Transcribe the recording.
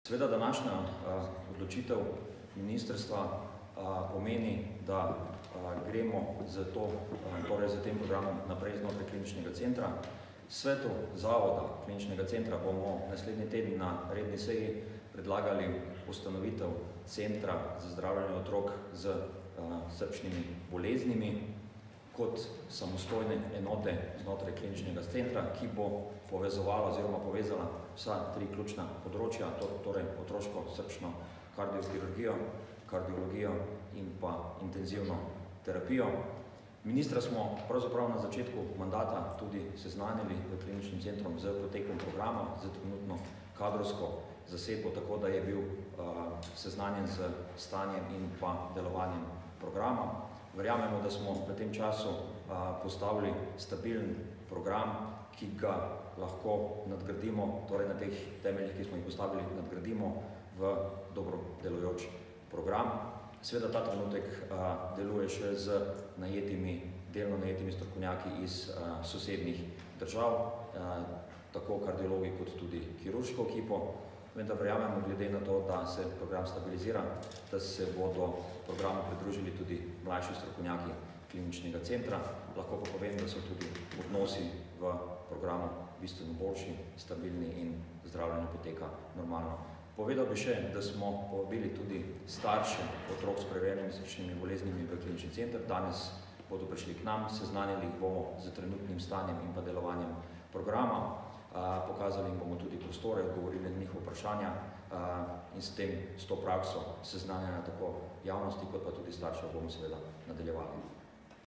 Seveda današnja odločitev ministrstva pomeni, da gremo z tem programom naprej znotraj kliničnega centra. Svetu zavoda kliničnega centra bomo naslednji teden na redni seji predlagali ustanovitev centra za zdravljenje otrok z srčnimi boleznimi kot samostojne enote znotraj kliničnega centra, ki bo povezovala oziroma povezala vsa tri ključna področja, torej otroško srčno kardiokirurgijo, kardiologijo in pa intenzivno terapijo. Ministra smo pravzaprav na začetku mandata tudi seznanili v kliničnim centrom z potekom programa, z trenutno kadrovsko zasedbo, tako da je bil seznanjen z stanjem in pa delovanjem programa. Verjamemo, da smo v tem času postavili stabilen program, ki ga lahko nadgradimo, torej na teh temeljih, ki smo jih postavili, nadgradimo v dobro delujoč program. Seveda ta trenutek deluje še z delno najetimi strokovnjaki iz sosednjih držav, tako kardiologi kot tudi kirurško ekipo. Vendar verjamemo, glede na to, da se program stabilizira, da se bodo programu pridružili tudi mlajši strokovnjaki kliničnega centra. Lahko pa povem, da so tudi odnosi v programu bistveno boljši, stabilni in zdravljenje poteka normalno. Povedal bi še, da smo povabili tudi starše otrok s preverjenimi srčnimi boleznimi v klinični center. Danes bodo prišli k nam, seznanili jih bomo z trenutnim stanjem in pa delovanjem programa. Pokazali jim bomo tudi prostore, odgovorili na njihova vprašanja in s to prakso seznanjanja tako javnosti kot pa tudi staršev bomo seveda nadaljevali.